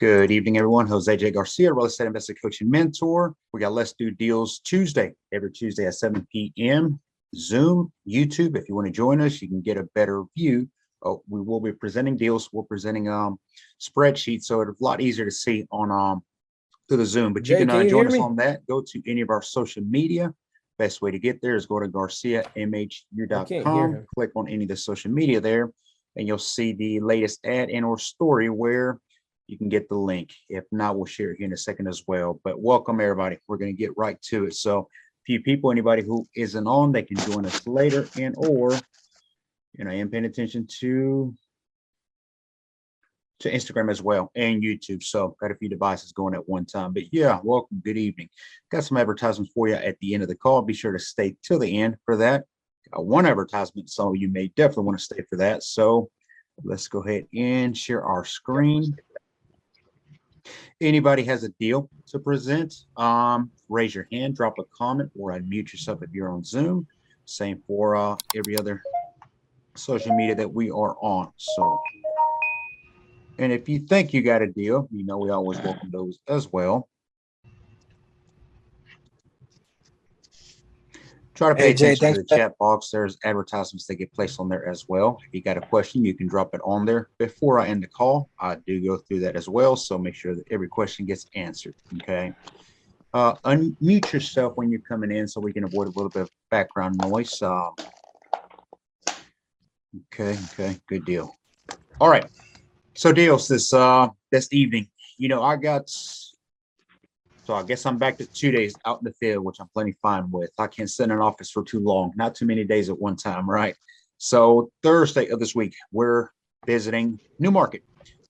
Good evening, everyone. Jose J Garcia, real estate investor coach and mentor. We got Let's Do Deals Tuesday, every Tuesday at 7 p.m. Zoom, YouTube. If you want to join us, you can get a better view. We will be presenting deals. We're presenting spreadsheets, so it's a lot easier to see on through the Zoom. But you Jay, can can you join hear us me? on that. Go to any of our social media. Best way to get there is go to I can't hear GarciaMHU.com. him. Click on any of the social media there, and you'll see the latest ad and or story where you can get the link. If not, we'll share it here in a second as well. But welcome, everybody. We're going to get right to it. So few people, anybody who isn't on, they can join us later and or, and paying attention to Instagram as well and YouTube. So got a few devices going at one time. But yeah, welcome. Good evening. Got some advertisements for you at the end of the call. Be sure to stay till the end for that. Got one advertisement, so you may definitely want to stay for that. So let's go ahead and share our screen. Anybody has a deal to present, raise your hand, drop a comment, or unmute yourself if you're on Zoom. Same for every other social media that we are on. So, and if you think you got a deal, we always welcome those as well. Try to pay attention to the chat box. There's advertisements that get placed on there as well. If you got a question, you can drop it on there. Before I end the call, I do go through that as well. So make sure that every question gets answered. Okay. Unmute yourself when you're coming in so we can avoid a little bit of background noise. Okay. Good deal. All right. So deals this evening, I guess I'm back to 2 days out in the field, which I'm plenty fine with. I can't sit in an office for too long, not too many days at one time, right? So Thursday of this week, we're visiting New Market.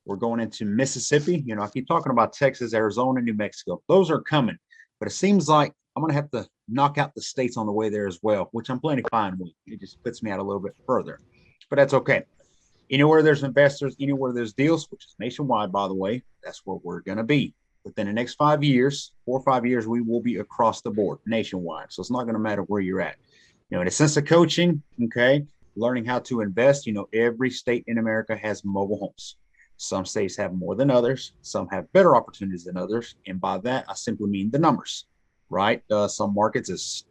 We're going into Mississippi. I keep talking about Texas, Arizona, New Mexico. Those are coming, but it seems like I'm going to have to knock out the states on the way there as well, which I'm plenty fine with. It just puts me out a little bit further, but that's okay. Anywhere there's investors, anywhere there's deals, which is nationwide, by the way, that's where we're going to be. Within the next 5 years, 4 or 5 years, we will be across the board nationwide. So it's not going to matter where you're at. In a sense of coaching, okay, learning how to invest, every state in America has mobile homes. Some states have more than others. Some have better opportunities than others. And by that, I simply mean the numbers, right? Some markets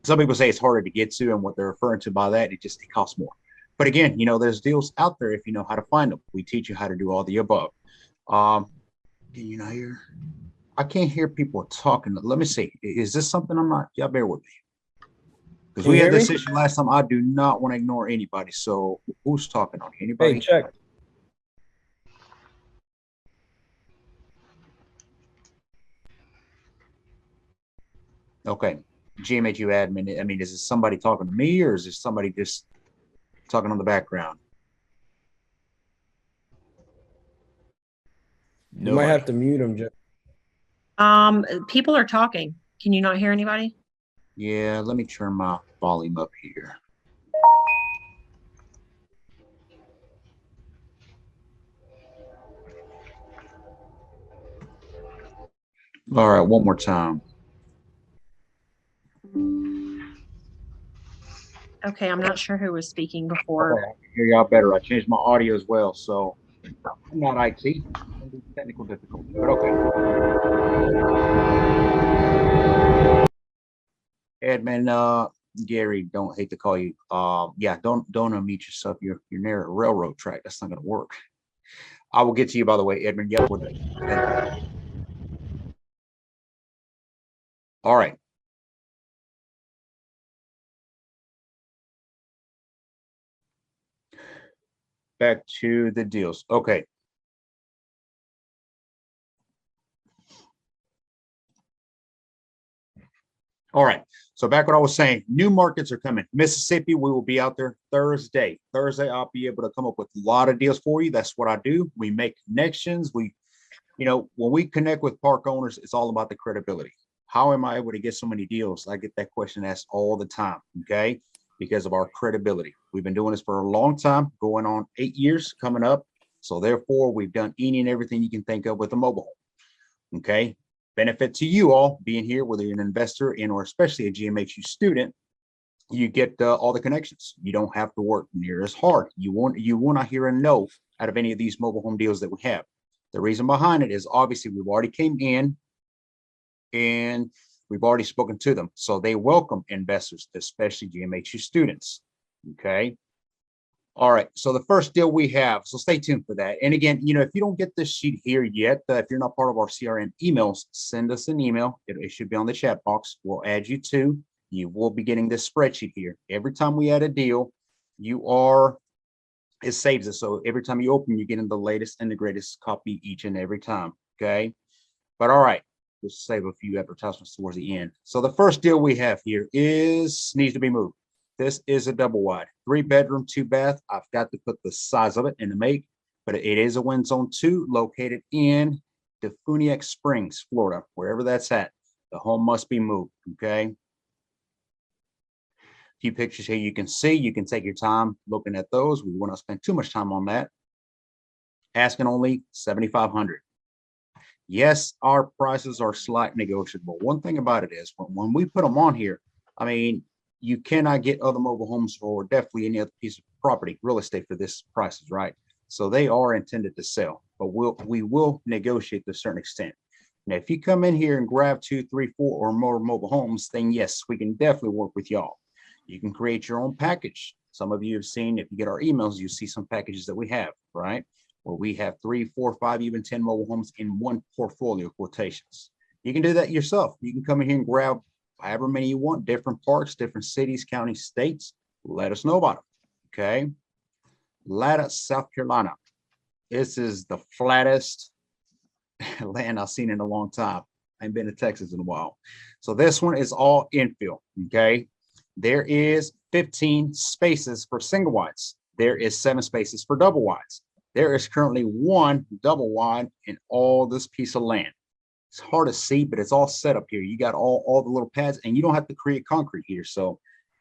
some people say it's harder to get to, and what they're referring to by that, it costs more. But again, there's deals out there if you know how to find them. We teach you how to do all the above. Can you not hear? I can't hear people talking. Let me see. Is this something I'm not? Y'all bear with me. Because we had this issue last time. I do not want to ignore anybody. So who's talking on here? Anybody? Hey, check. Okay. GMHU admin. I mean, is it somebody talking to me, or is it somebody just talking on the background? You might have to mute him, Jeff. People are talking. Can you not hear anybody? Yeah, let me turn my volume up here. All right, one more time. Okay, I'm not sure who was speaking before. Okay, I can hear y'all better. I changed my audio as well, so I'm not IT. Technical difficulty, but okay. Admin, Gary, don't hate to call you. Yeah, don't unmute yourself. You're near a railroad track. That's not going to work. I will get to you, by the way, Edmund. Yep. All right. Back to the deals. Okay. All right. So back what I was saying, new markets are coming. Mississippi, we will be out there Thursday. Thursday, I'll be able to come up with a lot of deals for you. That's what I do. We make connections. When we connect with park owners, it's all about the credibility. How am I able to get so many deals? I get that question asked all the time, okay? Because of our credibility. We've been doing this for a long time, going on 8 years coming up. So therefore, we've done any and everything you can think of with a mobile home, okay? Benefit to you all being here, whether you're an investor in or especially a GMHU student, you get all the connections. You don't have to work near as hard. You will not hear a no out of any of these mobile home deals that we have. The reason behind it is obviously we've already came in and we've already spoken to them. So they welcome investors, especially GMHU students. Okay. All right. So the first deal we have, so stay tuned for that. And again, if you don't get this sheet here yet, if you're not part of our CRM emails, send us an email. It should be on the chat box. We'll add you to. You will be getting this spreadsheet here. Every time we add a deal, it saves it. So every time you open, you're getting the latest and the greatest copy each and every time. Okay. But all right, let's save a few advertisements towards the end. So the first deal we have here needs to be moved. This is a double wide, 3-bedroom, 2-bath. I've got to put the size of it in the make, but it is a wind zone 2 located in Defuniak Springs, Florida, wherever that's at. The home must be moved. Okay. A few pictures here you can see. You can take your time looking at those. We won't spend too much time on that. Asking only $7,500. Yes, our prices are slightly negotiable. One thing about it is when we put them on here, I mean, you cannot get other mobile homes or definitely any other piece of property, real estate for this prices, right? So they are intended to sell, but we will negotiate to a certain extent. Now, if you come in here and grab 2, 3, 4 or more mobile homes, then yes, we can definitely work with y'all. You can create your own package. Some of you have seen, if you get our emails, you see some packages that we have, right? Where we have 3, 4, 5, even 10 mobile homes in one portfolio quotations. You can do that yourself. You can come in here and grab however many you want, different parts, different cities, counties, states. Let us know about them. Okay. Latta, South Carolina. This is the flattest land I've seen in a long time. I ain't been to Texas in a while. So this one is all infill. Okay. There is 15 spaces for single wides. There is 7 spaces for double wides. There is currently 1 double wide in all this piece of land. It's hard to see, but it's all set up here. You got all the little pads, and you don't have to create concrete here. So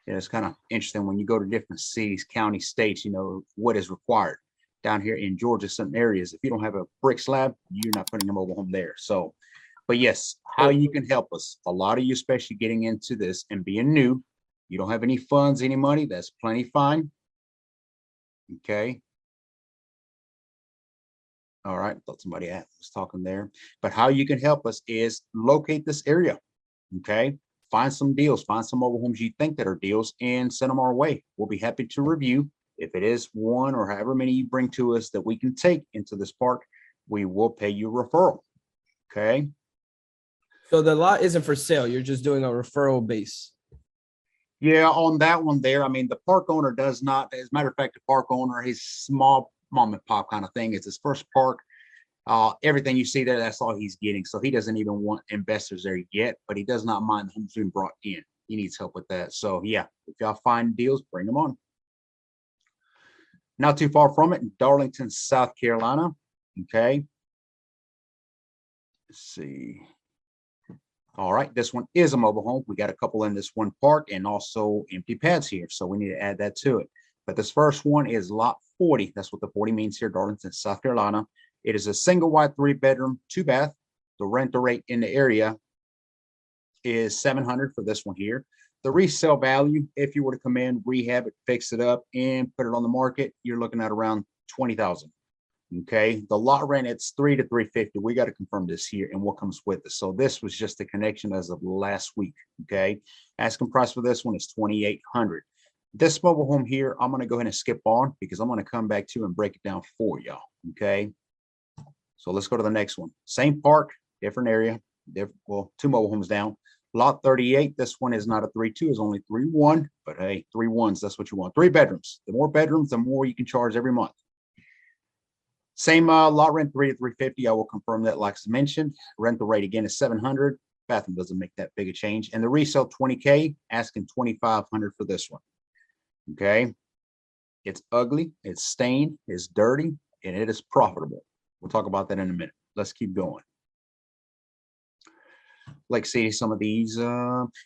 it's kind of interesting when you go to different cities, counties, states, what is required. Down here in Georgia, some areas, if you don't have a brick slab, you're not putting a mobile home there. So, but yes, how you can help us. A lot of you, especially getting into this and being new, you don't have any funds, any money, that's plenty fine. Okay. All right, thought somebody was talking there. But how you can help us is locate this area. Okay. Find some deals, find some mobile homes you think that are deals and send them our way. We'll be happy to review. If it is one or however many you bring to us that we can take into this park, we will pay you a referral. Okay. So the lot isn't for sale. You're just doing a referral base. Yeah, on that one there, I mean, the park owner does not, as a matter of fact, the park owner, he's small mom and pop kind of thing. It's his first park. Everything you see there, that's all he's getting. So he doesn't even want investors there yet, but he does not mind the homes being brought in. He needs help with that. So yeah, if y'all find deals, bring them on. Not too far from it, in Darlington, South Carolina. Okay. Let's see. All right, this one is a mobile home. We got a couple in this one park and also empty pads here. So we need to add that to it. But this first one is lot 40. That's what the 40 means here, Darlington, South Carolina. It is a single wide 3-bedroom, 2-bath. The rental rate in the area is $700 for this one here. The resale value, if you were to come in, rehab it, fix it up, and put it on the market, you're looking at around $20,000. Okay, the lot rent, it's $300 to $350. We got to confirm this here and what comes with it. So this was just a connection as of last week. Okay, asking price for this one is $2,800. This mobile home here, I'm going to go ahead and skip on because I'm going to come back to and break it down for y'all. Okay, so let's go to the next one. Same park, different area. Well, 2 mobile homes down. Lot 38. This one is not a 3-2, is only 3-1. But hey, 3-1s, that's what you want. 3 bedrooms. The more bedrooms, the more you can charge every month. Same lot rent, $300 to $350. I will confirm that, like I mentioned. Rental rate again is $700. Bathroom doesn't make that big a change. And the resale $20K, asking $2,500 for this one. Okay, it's ugly, it's stained, it's dirty, and it is profitable. We'll talk about that in a minute. Let's keep going. Like see some of these,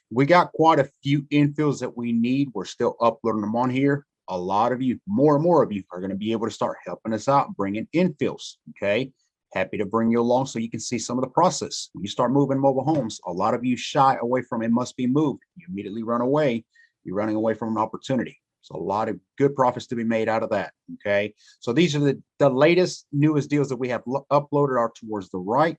we got quite a few infills that we need. We're still uploading them on here. A lot of you, more and more of you, are going to be able to start helping us out, bringing infills. Okay, happy to bring you along so you can see some of the process. When you start moving mobile homes, a lot of you shy away from it must be moved. You immediately run away. You're running away from an opportunity. So a lot of good profits to be made out of that. Okay. So these are the latest, newest deals that we have uploaded are towards the right.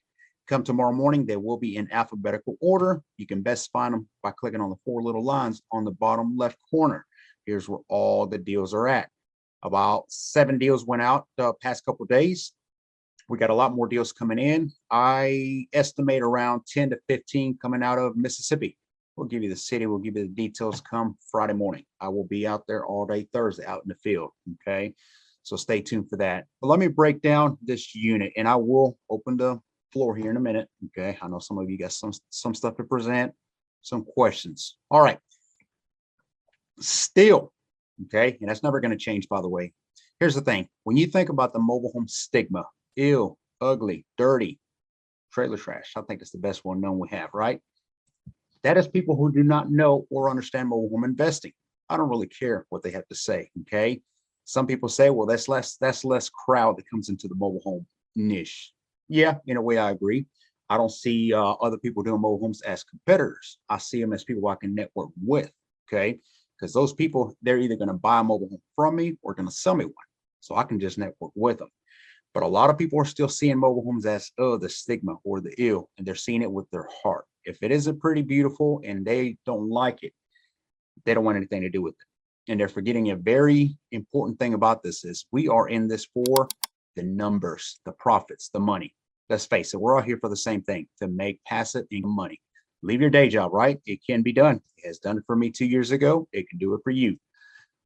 Come tomorrow morning, they will be in alphabetical order. You can best find them by clicking on the 4 little lines on the bottom left corner. Here's where all the deals are at. About 7 deals went out the past couple of days. We got a lot more deals coming in. I estimate around 10 to 15 coming out of Mississippi. We'll give you the city. We'll give you the details come Friday morning. I will be out there all day Thursday out in the field. Okay. So stay tuned for that. But let me break down this unit and I will open the floor here in a minute. Okay. I know some of you got some stuff to present, some questions. All right. Still, okay. And that's never going to change, by the way. Here's the thing. When you think about the mobile home stigma, ill, ugly, dirty, trailer trash, I think it's the best one known we have, right? That is people who do not know or understand mobile home investing. I don't really care what they have to say. Okay. Some people say, well, that's less crowd that comes into the mobile home niche. Yeah, in a way, I agree. I don't see other people doing mobile homes as competitors. I see them as people I can network with. Okay. Because those people, they're either going to buy a mobile home from me or going to sell me one. So I can just network with them. But a lot of people are still seeing mobile homes as, oh, the stigma or the ill, and they're seeing it with their heart. If it isn't pretty beautiful and they don't like it, they don't want anything to do with it. And they're forgetting a very important thing about this is we are in this for the numbers, the profits, the money. Let's face it, we're all here for the same thing, to make passive income money. Leave your day job, right? It can be done. It has done it for me 2 years ago. It can do it for you.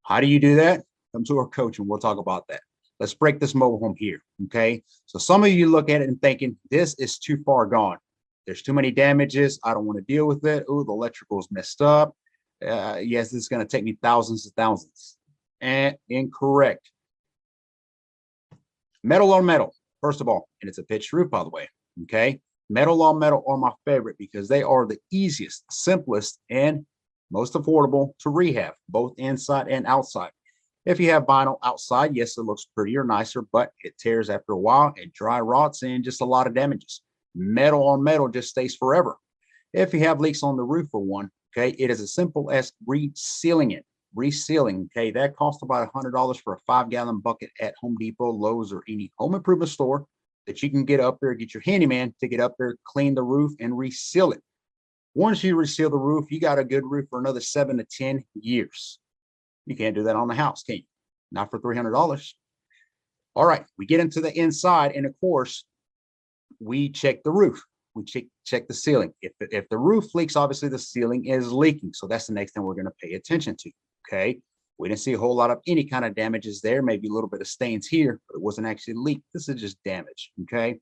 How do you do that? Come to our coach and we'll talk about that. Let's break this mobile home here. Okay. So some of you look at it and thinking this is too far gone. There's too many damages. I don't want to deal with it. Oh, the electrical is messed up. Yes, this is going to take me thousands and thousands. And incorrect. Metal on metal, first of all, and it's a pitched roof, by the way. Okay. Metal on metal are my favorite because they are the easiest, simplest, and most affordable to rehab, both inside and outside. If you have vinyl outside, yes, it looks prettier, nicer, but it tears after a while. It dry rots and just a lot of damages. Metal on metal just stays forever. If you have leaks on the roof for one, okay, it is as simple as resealing it. Resealing, okay, that costs about $100 for a 5-gallon bucket at Home Depot, Lowe's, or any home improvement store that you can get up there, get your handyman to get up there, clean the roof, and reseal it. Once you reseal the roof, you got a good roof for another 7 to 10 years. You can't do that on the house, can you? Not for $300. All right, we get into the inside, and of course, we check the roof. We check the ceiling. If the roof leaks, obviously the ceiling is leaking. So that's the next thing we're going to pay attention to. Okay. We didn't see a whole lot of any kind of damages there, maybe a little bit of stains here, but it wasn't actually leaked. This is just damage. Okay.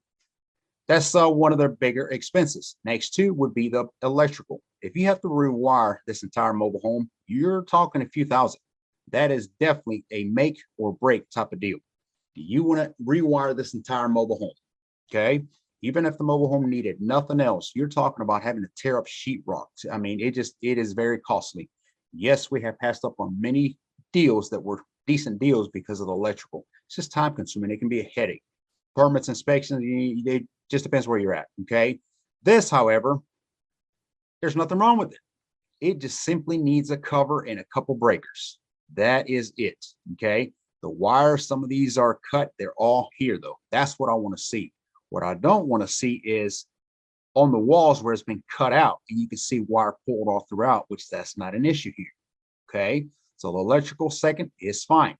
That's one of their bigger expenses. Next two would be the electrical. If you have to rewire this entire mobile home, you're talking a few thousand. That is definitely a make or break type of deal. Do you want to rewire this entire mobile home? Okay. Even if the mobile home needed nothing else, you're talking about having to tear up sheetrock. I mean, it is very costly. Yes, we have passed up on many deals that were decent deals because of the electrical. It's just time consuming. It can be a headache. Permits, inspections, it just depends where you're at. Okay. This, however, there's nothing wrong with it. It just simply needs a cover and a couple breakers. That is it. Okay. The wires, some of these are cut. They're all here though. That's what I want to see. What I don't want to see is on the walls where it's been cut out and you can see wire pulled off throughout, which that's not an issue here. Okay. So the electrical second is fine.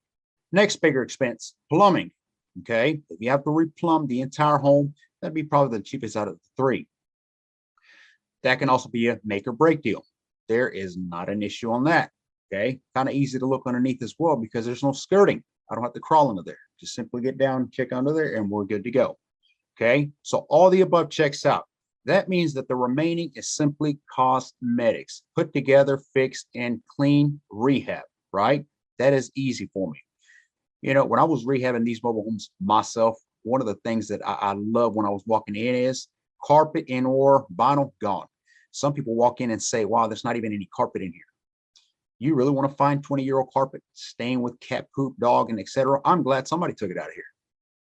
Next bigger expense, plumbing. Okay. If you have to replumb the entire home, that'd be probably the cheapest out of the three. That can also be a make or break deal. There is not an issue on that. Okay. Kind of easy to look underneath as well because there's no skirting. I don't have to crawl under there. Just simply get down, check under there, and we're good to go. Okay. So all the above checks out. That means that the remaining is simply cosmetics, put together, fixed, and clean rehab, right? That is easy for me. You know, when I was rehabbing these mobile homes myself, one of the things that I love when I was walking in is carpet and or vinyl gone. Some people walk in and say, wow, there's not even any carpet in here. You really want to find 20-year-old carpet stained with cat poop, dog, and etc. I'm glad somebody took it out of here.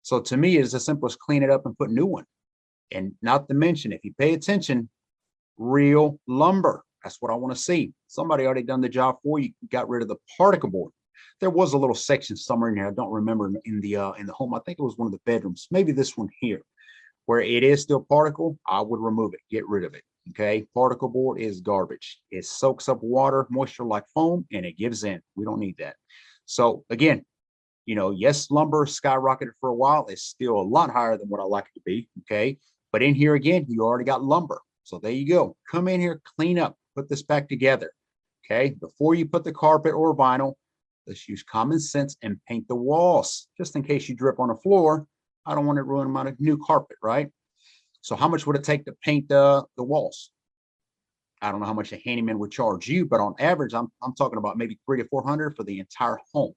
So to me, it's as simple as clean it up and put a new one. And not to mention, if you pay attention, real lumber. That's what I want to see. Somebody already done the job for you, got rid of the particle board. There was a little section somewhere in there. I don't remember in the home. I think it was one of the bedrooms, maybe this one here, where it is still particle. I would remove it, get rid of it. Okay, particle board is garbage. It soaks up water, moisture like foam, and it gives in. We don't need that. So again, yes, lumber skyrocketed for a while. It's still a lot higher than what I like it to be. Okay, but in here again, you already got lumber. So there you go. Come in here, clean up, put this back together. Okay, before you put the carpet or vinyl, let's use common sense and paint the walls. Just in case you drip on the floor, I don't want it ruining my new carpet, right? So how much would it take to paint the walls? I don't know how much a handyman would charge you, but on average, I'm talking about maybe $300 to $400 for the entire home.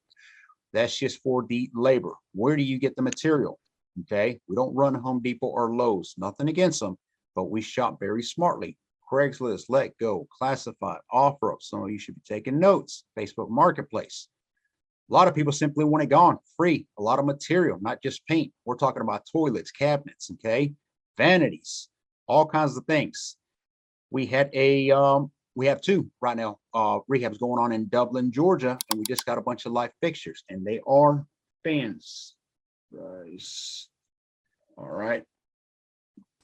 That's just for the labor. Where do you get the material? Okay, we don't run Home Depot or Lowe's. Nothing against them, but we shop very smartly. Craigslist, Let Go, Classified, OfferUp. Some of you should be taking notes. Facebook Marketplace. A lot of people simply want it gone, free. A lot of material, not just paint. We're talking about toilets, cabinets, okay, vanities, all kinds of things. We have two right now, rehabs going on in Dublin, Georgia, and we just got a bunch of light fixtures, and they are fans. All right.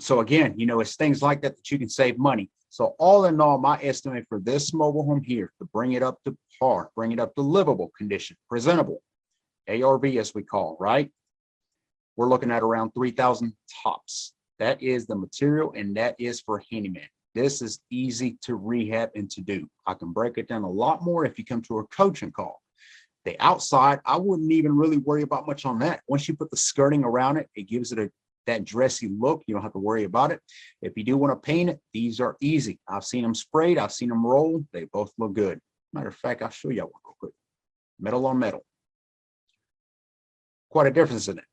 So again, it's things like that that you can save money. So all in all, my estimate for this mobile home here, to bring it up to par, bring it up to livable condition, presentable, ARV as we call, right? We're looking at around 3,000 tops. That is the material, and that is for handyman. This is easy to rehab and to do. I can break it down a lot more if you come to a coaching call. The outside, I wouldn't even really worry about much on that. Once you put the skirting around it, it gives it that dressy look. You don't have to worry about it. If you do want to paint it, these are easy. I've seen them sprayed. I've seen them rolled. They both look good. Matter of fact, I'll show you one real quick. Metal on metal. Quite a difference in it.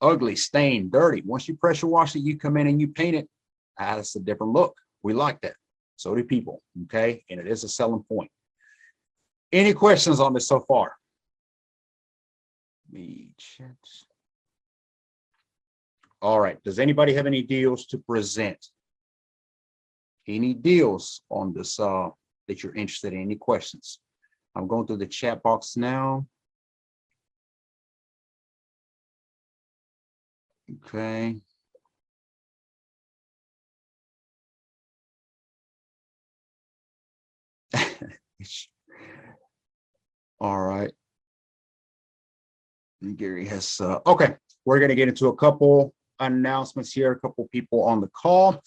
Ugly, stained, dirty. Once you pressure wash it, you come in and you paint it. That's a different look. We like that. So do people. Okay. And it is a selling point. Any questions on this so far? Let me check. All right. Does anybody have any deals to present? Any deals on this that you're interested in? Any questions? I'm going through the chat box now. Okay. All right. Gary has, okay. We're going to get into a couple announcements here, a couple people on the call.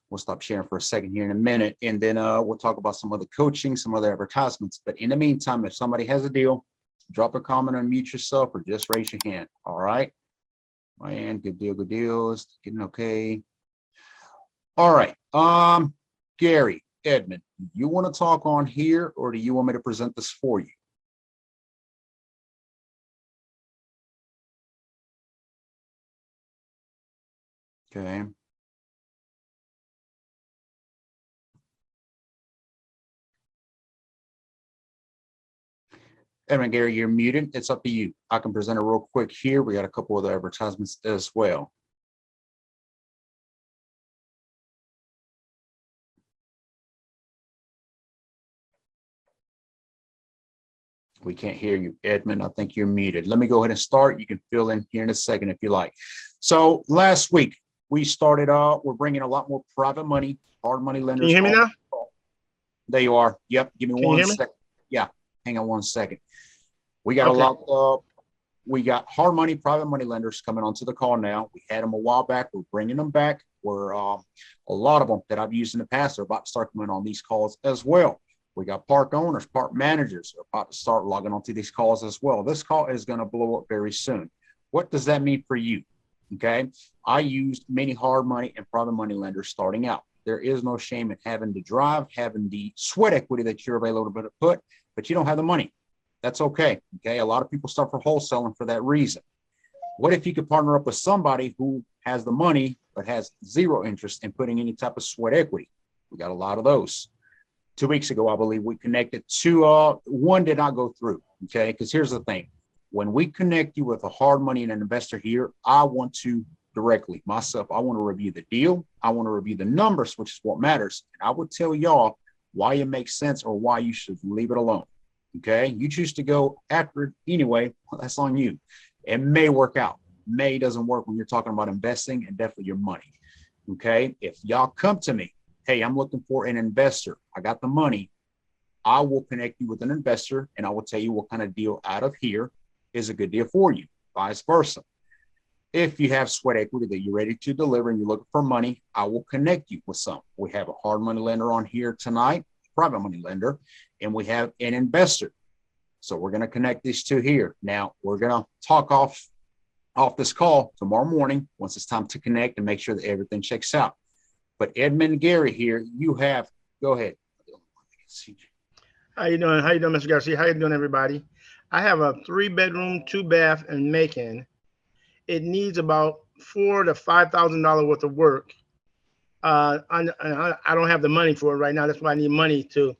We'll stop sharing for a second here in a minute, and then we'll talk about some other coaching, some other advertisements. But in the meantime, if somebody has a deal, drop a comment, unmute yourself, or just raise your hand. All right. Man, good deal, good deals. Getting okay. All right. Gary, Edmund, you want to talk on here, or do you want me to present this for you? Okay. Edmund, Gary, you're muted. It's up to you. I can present it real quick here. We got a couple other advertisements as well. We can't hear you, Edmund. I think you're muted. Let me go ahead and start. You can fill in here in a second if you like. So last week we started we're bringing a lot more private money, hard money lenders. Can you hear me now? There you are. Yep. Give me Can you one hear me? second. Yeah. Hang on one second. We got a lot. We got hard money, private money lenders coming onto the call now. We had them a while back. We're bringing them back. We're a lot of them that I've used in the past are about to start coming on these calls as well. We got park owners, park managers are about to start logging onto these calls as well. This call is going to blow up very soon. What does that mean for you? Okay. I used many hard money and private money lenders starting out. There is no shame in having to drive, having the sweat equity that you're available to put, but you don't have the money. That's okay. Okay. A lot of people start for wholesaling for that reason. What if you could partner up with somebody who has the money, but has zero interest in putting any type of sweat equity? We got a lot of those. 2 weeks ago, I believe we connected to one did not go through. Okay. Because here's the thing. When we connect you with a hard money and an investor here, I want to directly myself, I want to review the deal. I want to review the numbers, which is what matters. And I would tell y'all why it makes sense or why you should leave it alone. Okay. You choose to go after it anyway. Well, that's on you. It may work out. May doesn't work when you're talking about investing and definitely your money. Okay. If y'all come to me, hey, I'm looking for an investor. I got the money. I will connect you with an investor and I will tell you what kind of deal out of here is a good deal for you, vice versa. If you have sweat equity that you're ready to deliver and you're looking for money, I will connect you with some. We have a hard money lender on here tonight, private money lender, and we have an investor. So we're going to connect these two here. Now we're going to talk off this call tomorrow morning once it's time to connect and make sure that everything checks out. But Edmund Gary here, go ahead. How you doing? How you doing, Mr. Garcia? How you doing, everybody? I have a 3-bedroom, 2-bath in Macon. It needs about $4,000 to $5,000 worth of work. I don't have the money for it right now. That's why I need money to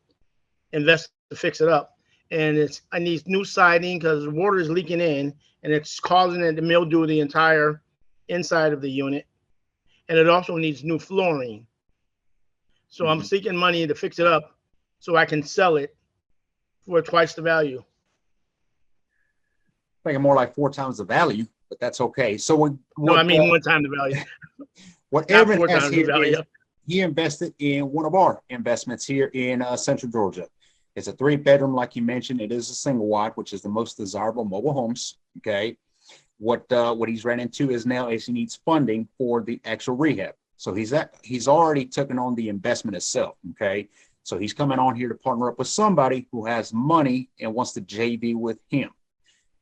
invest to fix it up. And I need new siding because the water is leaking in and it's causing it to mildew the entire inside of the unit. And it also needs new flooring. So I'm seeking money to fix it up so I can sell it for twice the value. Thinking more like 4 times the value, but that's okay. So one time the value. What Edmund has here is he invested in one of our investments here in Central Georgia. It's a 3-bedroom, like you mentioned. It is a single wide, which is the most desirable mobile homes. Okay. What he's ran into is now he needs funding for the actual rehab. So he's already taken on the investment itself. Okay. So he's coming on here to partner up with somebody who has money and wants to JV with him.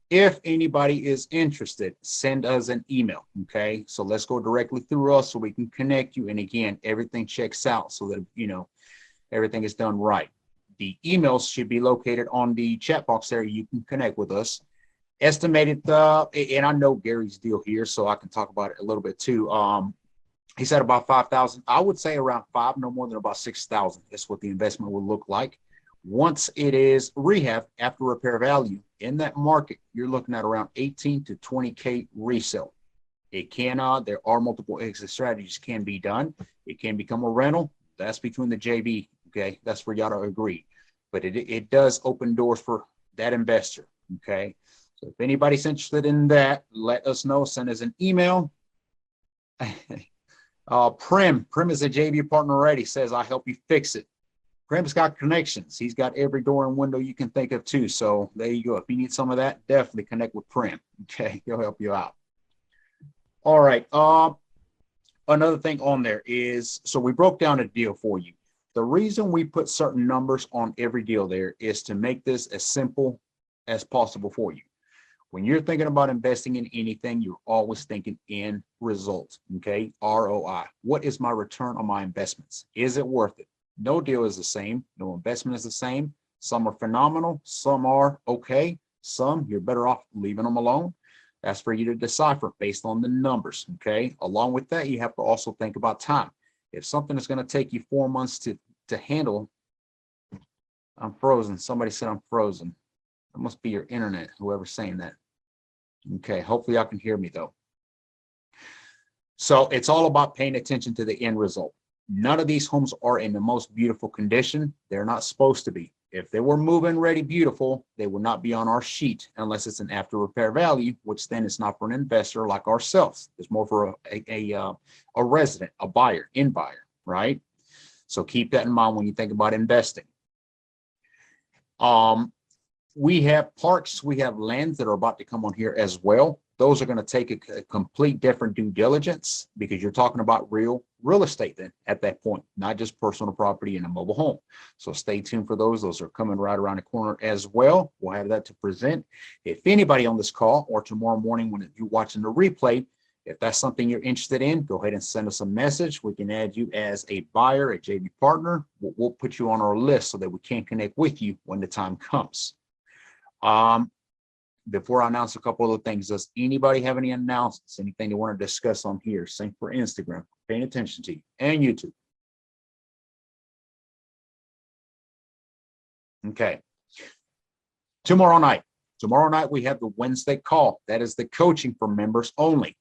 If anybody is interested, send us an email. Okay. So let's go directly through us so we can connect you. And again, everything checks out so that, everything is done right. The emails should be located on the chat box there. You can connect with us. Estimated, and I know Gary's deal here, so I can talk about it a little bit too. He said about 5,000. I would say around 5, no more than about 6,000. That's what the investment would look like. Once it is rehab after repair value in that market, you're looking at around 18 to 20K resale. It can, there are multiple exit strategies can be done. It can become a rental. That's between the JV. Okay. That's for y'all to agree, but it does open doors for that investor. Okay. So if anybody's interested in that, let us know. Send us an email. Prim is a JV partner already. Says, I help you fix it. Prim's got connections. He's got every door and window you can think of too. So there you go. If you need some of that, definitely connect with Prim. Okay. He'll help you out. All right. Another thing on there is, so we broke down a deal for you. The reason we put certain numbers on every deal there is to make this as simple as possible for you. When you're thinking about investing in anything, you're always thinking in results, okay? ROI. What is my return on my investments? Is it worth it? No deal is the same. No investment is the same. Some are phenomenal. Some are okay. Some you're better off leaving them alone. That's for you to decipher based on the numbers, okay? Along with that, you have to also think about time. If something is going to take you 4 months to handle, I'm frozen. Somebody said I'm frozen. It must be your internet, whoever's saying that. Okay, hopefully y'all can hear me though. So it's all about paying attention to the end result. None of these homes are in the most beautiful condition. They're not supposed to be. If they were move-in ready beautiful, they would not be on our sheet unless it's an after repair value, which then it's not for an investor like ourselves. It's more for a resident, a buyer, end buyer, right? So keep that in mind when you think about investing. We have parks, we have lands that are about to come on here as well. Those are going to take a complete different due diligence because you're talking about real estate then at that point, not just personal property and a mobile home. So stay tuned for those. Those are coming right around the corner as well. We'll have that to present. If anybody on this call or tomorrow morning when you're watching the replay, if that's something you're interested in, go ahead and send us a message. We can add you as a buyer, a JV partner. We'll put you on our list so that we can connect with you when the time comes. Before I announce a couple of things, does anybody have any announcements, anything they want to discuss on here? Same for Instagram, paying attention to you, and YouTube. Okay. Tomorrow night we have the Wednesday call. That is the coaching for members only.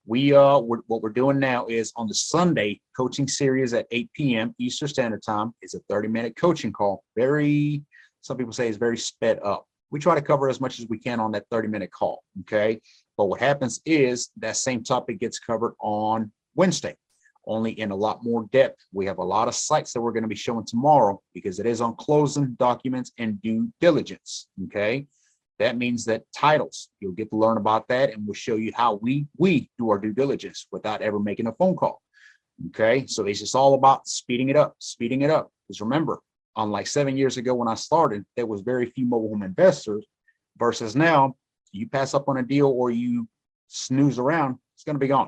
What we're doing now is on the Sunday coaching series at 8 p.m. Eastern Standard Time. It's a 30-minute coaching call. Very Some people say it's very sped up. We try to cover as much as we can on that 30-minute call, okay? But what happens is that same topic gets covered on Wednesday, only in a lot more depth. We have a lot of sites that we're going to be showing tomorrow because it is on closing documents and due diligence, okay? That means that titles, you'll get to learn about that, and we'll show you how we do our due diligence without ever making a phone call, okay? So it's just all about speeding it up, speeding it up. Because remember, unlike 7 years ago when I started, there was very few mobile home investors versus now, you pass up on a deal or you snooze around, it's going to be gone.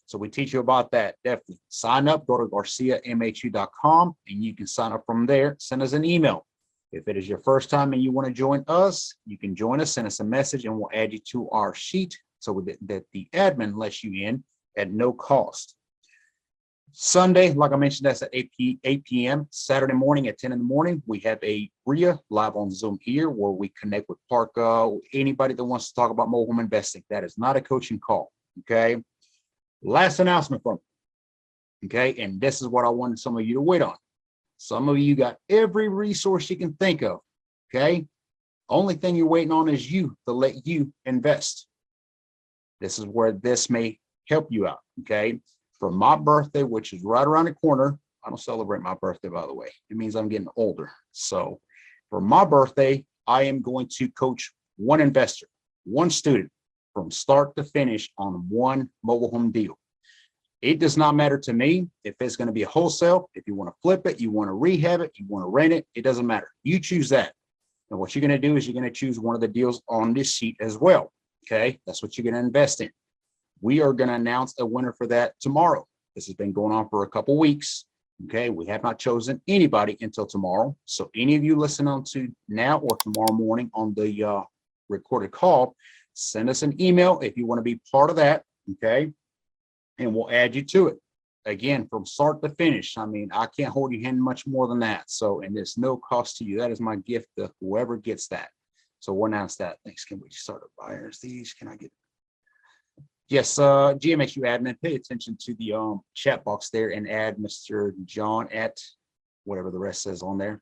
So we teach you about that. Definitely sign up, go to GarciaMHU.com, and you can sign up from there. Send us an email. If it is your first time and you want to join us, you can join us, send us a message, and we'll add you to our sheet so that the admin lets you in at no cost. Sunday, like I mentioned, that's at 8 p.m. Saturday morning at 10 in the morning, we have a RIA live on Zoom here where we connect with Parker, anybody that wants to talk about mobile home investing. That is not a coaching call, okay? Last announcement from me, okay? And this is what I wanted some of you to wait on. Some of you got every resource you can think of, okay? Only thing you're waiting on is you to let you invest. This is where this may help you out, okay? For my birthday, which is right around the corner, I don't celebrate my birthday, by the way. It means I'm getting older. So for my birthday, I am going to coach one investor, one student from start to finish on one mobile home deal. It does not matter to me if it's going to be a wholesale, if you want to flip it, you want to rehab it, you want to rent it, it doesn't matter. You choose that. And what you're going to do is you're going to choose one of the deals on this sheet as well. Okay, that's what you're going to invest in. We are going to announce a winner for that tomorrow. This has been going on for a couple weeks. Okay, we have not chosen anybody until tomorrow. So any of you listening on to now or tomorrow morning on the recorded call, send us an email if you want to be part of that. Okay, and we'll add you to it. Again, from start to finish. I mean, I can't hold your hand much more than that. So, and there's no cost to you. That is my gift to whoever gets that. So we'll announce that. Thanks. Can we start our buyers? These, can I get? Yes, GMHU admin, pay attention to the chat box there and add Mr. John at whatever the rest says on there.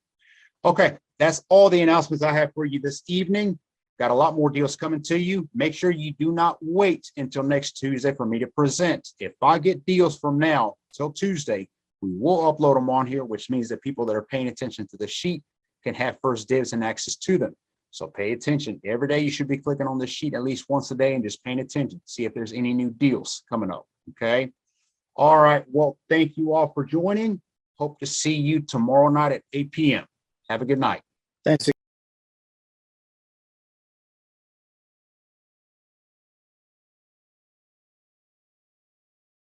Okay, that's all the announcements I have for you this evening. Got a lot more deals coming to you. Make sure you do not wait until next Tuesday for me to present. If I get deals from now till Tuesday, we will upload them on here, which means that people that are paying attention to the sheet can have first dibs and access to them. So pay attention. Every day you should be clicking on this sheet at least once a day and just paying attention. See if there's any new deals coming up. Okay. All right. Well, thank you all for joining. Hope to see you tomorrow night at 8 p.m. Have a good night. Thanks.